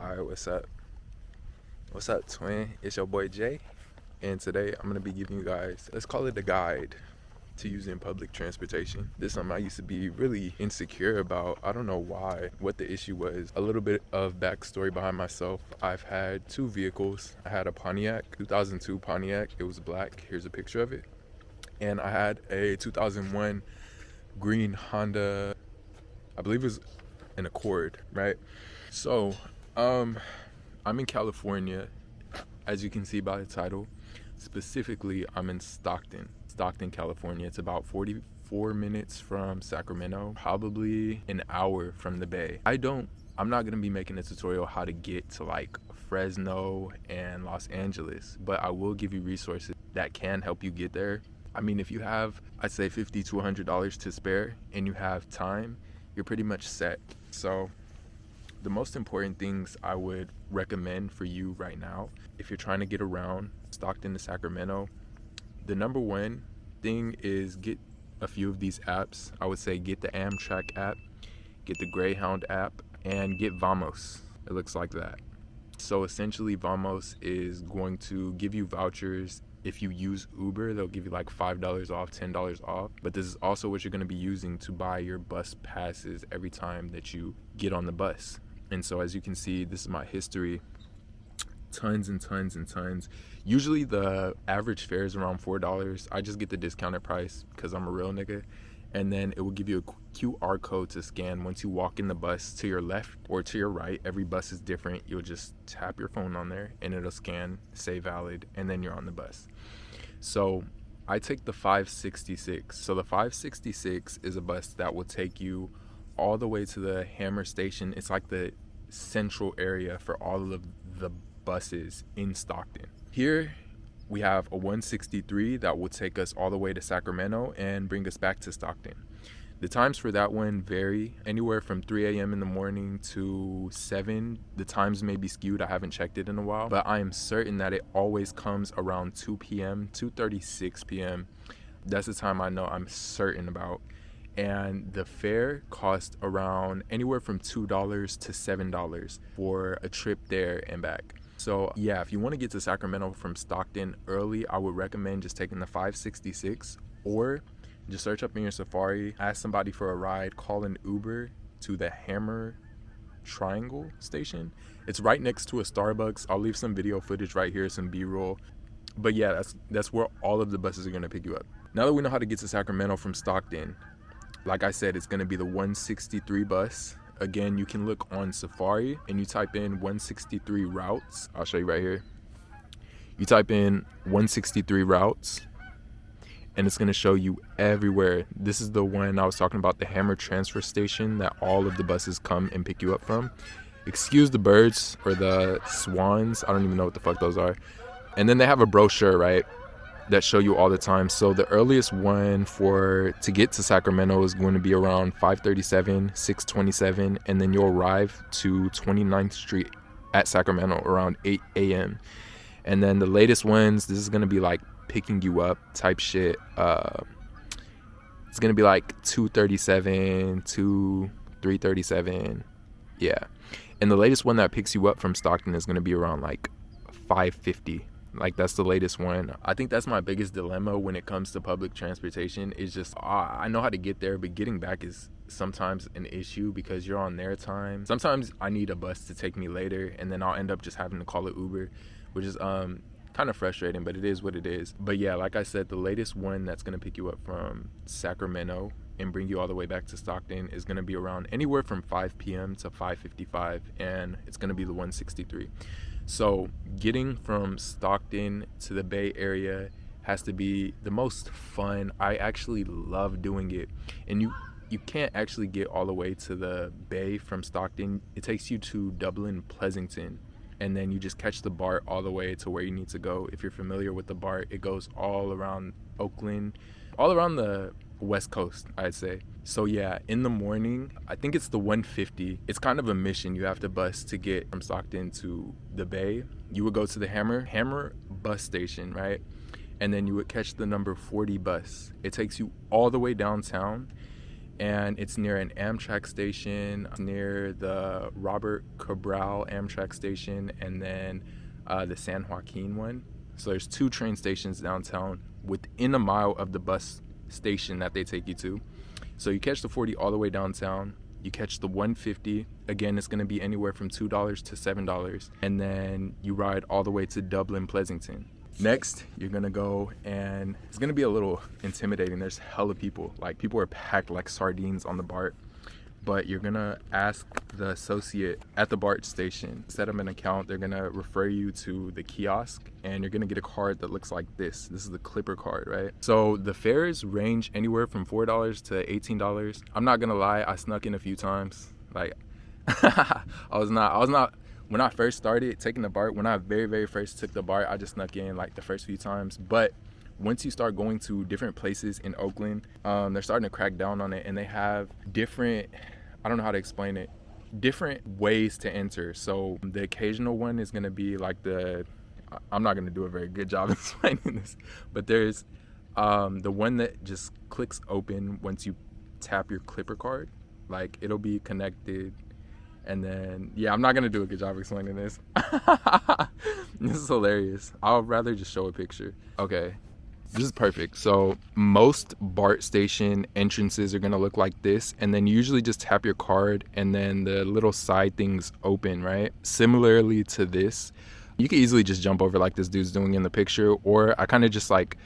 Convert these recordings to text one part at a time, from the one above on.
Alright, what's up? What's up, twin? It's your boy Jay, and today I'm gonna be giving you guys, let's call it a guide to using public transportation. This is something I used to be really insecure about. I don't know why, what the issue was. A little bit of backstory behind myself. I've had two vehicles. I had a Pontiac, 2002 Pontiac. It was black. Here's a picture of it. And I had a 2001 green Honda, I believe it was an Accord, right? So, I'm in California, as you can see by the title. Specifically, I'm in Stockton, California. It's about 44 minutes from Sacramento, probably an hour from the Bay. I'm not gonna be making a tutorial how to get to like Fresno and Los Angeles, but I will give you resources that can help you get there. I mean, if you have, I'd say $50 to $100 to spare and you have time, you're pretty much set. So the most important things I would recommend for you right now, if you're trying to get around Stockton to Sacramento, the number one thing is get a few of these apps. I would say get the Amtrak app, get the Greyhound app, and get Vamos. It looks like that. So essentially, Vamos is going to give you vouchers. If you use Uber, they'll give you like $5 off, $10 off. But this is also what you're going to be using to buy your bus passes every time that you get on the bus. And so as you can see, this is my history. Tons and tons and tons. Usually the average fare is around $4. I just get the discounted price because I'm a real nigga. And then it will give you a QR code to scan once you walk in the bus to your left or to your right. Every bus is different. You'll just tap your phone on there and it'll scan, say valid, and then you're on the bus. So I take the 566. So the 566 is a bus that will take you all the way to the Hammer station. It's like the central area for all of the buses in Stockton. Here we have a 163 that will take us all the way to Sacramento and bring us back to Stockton. The times for that one vary anywhere from 3 a.m. in the morning to 7. The times may be skewed. I haven't checked it in a while, but I am certain that it always comes around 2 p.m., 2:36 p.m. That's the time I know I'm certain about. And the fare costs around anywhere from $2 to $7 for a trip there and back. So yeah, if you want to get to Sacramento from Stockton early, I would recommend just taking the 566 or just search up in your Safari, ask somebody for a ride, call an Uber to the Hammer Triangle station. It's right next to a Starbucks. I'll leave some video footage right here, some B-roll. But yeah, that's where all of the buses are going to pick you up. Now that we know how to get to Sacramento from Stockton, like I said, it's going to be the 163 bus. Again, you can look on Safari and you type in 163 routes. I'll show you right here. You type in 163 routes and it's going to show you everywhere. This is the one I was talking about, the Hammer transfer station that all of the buses come and pick you up from. Excuse the birds or the swans. I don't even know what the fuck those are. And then they have a brochure, right, that show you all the time. So the earliest one to get to Sacramento is going to be around 5:37, 6:27, and then you'll arrive to 29th Street at Sacramento around 8 a.m. And then the latest ones, this is going to be like picking you up type shit. It's going to be like 2:37 to 3:37. Yeah. And the latest one that picks you up from Stockton is going to be around like 5:50. Like, that's the latest one. I think that's my biggest dilemma when it comes to public transportation is just, I know how to get there, but getting back is sometimes an issue because you're on their time. Sometimes I need a bus to take me later, and then I'll end up just having to call an Uber, which is kind of frustrating, but it is what it is. But yeah, like I said, the latest one that's going to pick you up from Sacramento and bring you all the way back to Stockton is going to be around anywhere from 5 p.m. to 5:55, and it's going to be the 163. So getting from Stockton to the Bay Area has to be the most fun. I actually love doing it. And you can't actually get all the way to the Bay from Stockton. It takes you to Dublin, Pleasanton, and then you just catch the Bart all the way to where you need to go. If you're familiar with the Bart, it goes all around Oakland, all around the West Coast, I'd say. So yeah, in the morning, I think it's the 150. It's kind of a mission you have to bus to get from Stockton to the Bay. You would go to the Hammer bus station, right? And then you would catch the number 40 bus. It takes you all the way downtown and it's near an Amtrak station, near the Robert Cabral Amtrak station, and then the San Joaquin one. So there's 2 train stations downtown within a mile of the bus station that they take you to. So you catch the 40 all the way downtown. You catch the 150. Again, it's going to be anywhere from $2 to $7. And then you ride all the way to Dublin Pleasanton. Next, you're going to go, and it's going to be a little intimidating. There's hella people. Like, people are packed like sardines on the BART. But you're going to ask the associate at the BART station, set up an account. They're going to refer you to the kiosk, and you're going to get a card that looks like this. This is the Clipper card, right? So the fares range anywhere from $4 to $18. I'm not going to lie, I snuck in a few times. Like, I was not, when I first started taking the BART, when I very first took the BART, I just snuck in like the first few times. But once you start going to different places in Oakland, they're starting to crack down on it, and they have different, I don't know how to explain it, different ways to enter. So the occasional one is going to be like I'm not going to do a very good job explaining this, but there's the one that just clicks open once you tap your Clipper card. Like, it'll be connected, and then, yeah, I'm not going to do a good job explaining this. This is hilarious. I'll rather just show a picture. Okay. This is perfect. So most BART station entrances are going to look like this, and then you usually just tap your card and then the little side things open, right? Similarly to this, you can easily just jump over like this dude's doing in the picture, or I kind of just like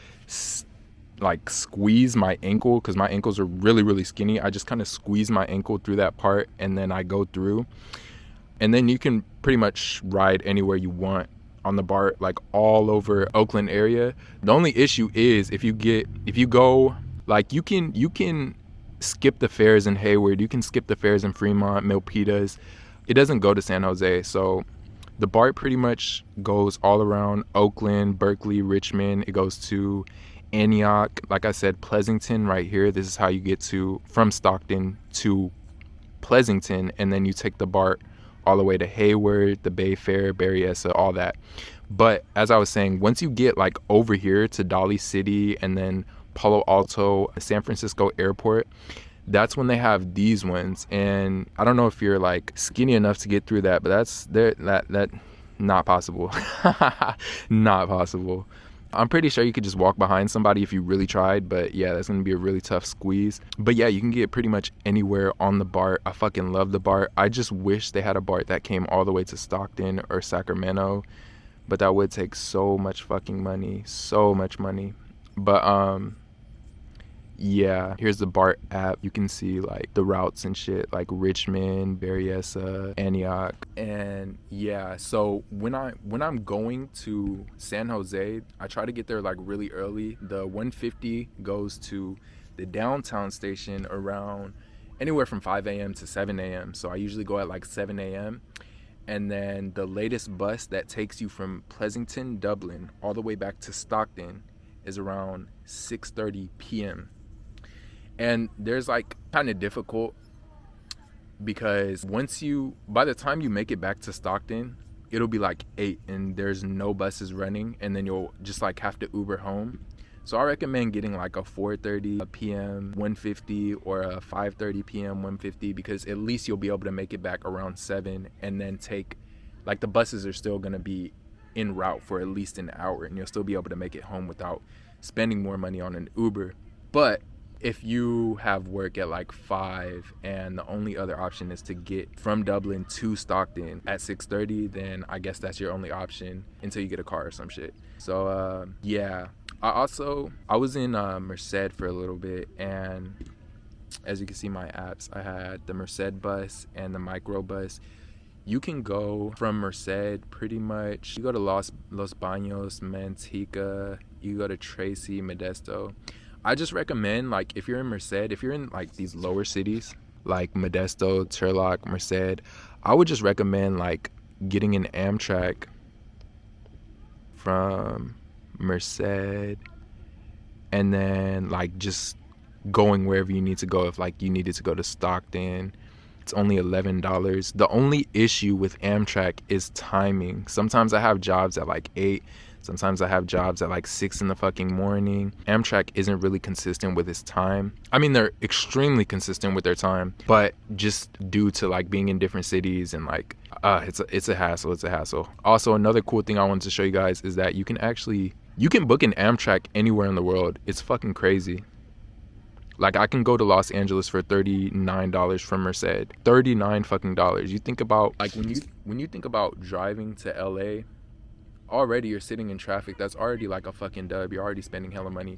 squeeze my ankle, because my ankles are really skinny. I just kind of squeeze my ankle through that part, and then I go through, and then you can pretty much ride anywhere you want on the BART, like all over Oakland area. The only issue is if you go, like, you can skip the fares in Hayward, you can skip the fares in Fremont, Milpitas. It doesn't go to San Jose. So the BART pretty much goes all around Oakland, Berkeley, Richmond. It goes to Antioch, like I said, Pleasanton right here. This is how you get from Stockton to Pleasanton, and then you take the BART all the way to Hayward, the Bay Fair, Berryessa, all that. But as I was saying, once you get like over here to Dolly City and then Palo Alto, San Francisco Airport, that's when they have these ones. And I don't know if you're like skinny enough to get through that, but that's not possible. Not possible. I'm pretty sure you could just walk behind somebody if you really tried, but yeah, that's gonna be a really tough squeeze. But yeah, you can get pretty much anywhere on the BART. I fucking love the BART. I just wish they had a BART that came all the way to Stockton or Sacramento, but that would take so much fucking money, so much money. But yeah, here's the BART app. You can see like the routes and shit, like Richmond, Berryessa, Antioch. And yeah, so when I'm going to San Jose, I try to get there like really early. The 150 goes to the downtown station around anywhere from 5 a.m. to 7 a.m. So I usually go at like 7 a.m. And then the latest bus that takes you from Pleasanton, Dublin, all the way back to Stockton is around 6:30 p.m. And there's like kind of difficult because by the time you make it back to Stockton, it'll be like 8 and there's no buses running, and then you'll just like have to Uber home. So I recommend getting like a 4:30 p.m. 150 or a 5:30 p.m. 150, because at least you'll be able to make it back around 7, and then like the buses are still going to be en route for at least an hour, and you'll still be able to make it home without spending more money on an Uber. But if you have work at like 5 and the only other option is to get from Dublin to Stockton at 6:30, then I guess that's your only option until you get a car or some shit. So yeah, I was in Merced for a little bit, and as you can see my apps, I had the Merced bus and the micro bus. You can go from Merced pretty much, you go to Los Baños, Manteca, you go to Tracy, Modesto. I just recommend, like, if you're in Merced, if you're in like these lower cities like Modesto, Turlock, Merced, I would just recommend like getting an Amtrak from Merced and then like just going wherever you need to go. If like you needed to go to Stockton, it's only $11. The only issue with Amtrak is timing. Sometimes I have jobs at like 8, Sometimes I have jobs at like 6 in the fucking morning. Amtrak isn't really consistent with its time. I mean, they're extremely consistent with their time, but just due to like being in different cities and like, it's a hassle. It's a hassle. Also, another cool thing I wanted to show you guys is that you can book an Amtrak anywhere in the world. It's fucking crazy. Like, I can go to Los Angeles for $39 from Merced. $39 fucking dollars. You think about like when you think about driving to LA, already you're sitting in traffic. That's already like a fucking dub. You're already spending hella money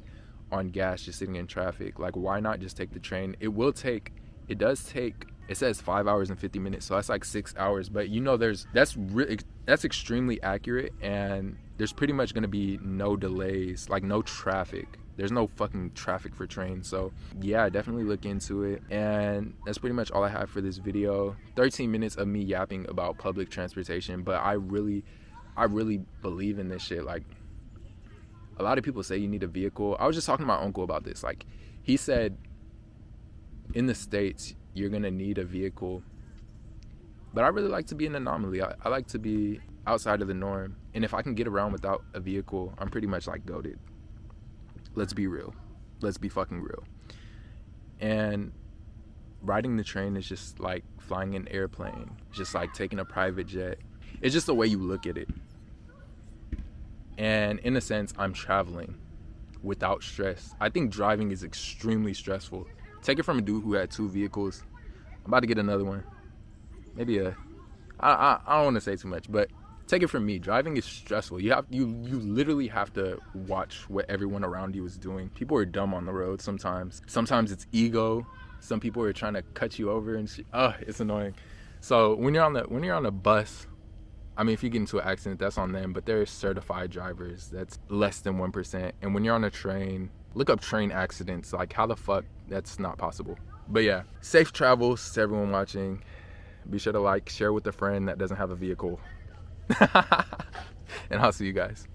on gas just sitting in traffic. Like, why not just take the train? It does take, it says 5 hours and 50 minutes, so that's like 6 hours. But you know, that's extremely accurate, and there's pretty much gonna be no delays, like no traffic. There's no fucking traffic for trains. So yeah, definitely look into it. And that's pretty much all I have for this video. 13 minutes of me yapping about public transportation, but I really believe in this shit. Like, a lot of people say you need a vehicle. I was just talking to my uncle about this. Like, he said in the States you're gonna need a vehicle, but I really like to be an anomaly. I like to be outside of the norm, and if I can get around without a vehicle, I'm pretty much like goated. Let's be real. Let's be fucking real. And riding the train is just like flying an airplane, just like taking a private jet. It's just the way you look at it. And in a sense, I'm traveling without stress. I think driving is extremely stressful. Take it from a dude who had 2 vehicles. I'm about to get another one. Maybe I don't want to say too much, but take it from me. Driving is stressful. You literally have to watch what everyone around you is doing. People are dumb on the road sometimes. Sometimes it's ego. Some people are trying to cut you over and shit. It's annoying. So when you're on a bus, I mean, if you get into an accident, that's on them, but there's certified drivers. That's less than 1%. And when you're on a train, look up train accidents. Like, how the fuck? That's not possible. But yeah, safe travels to everyone watching. Be sure to like, share with a friend that doesn't have a vehicle. And I'll see you guys.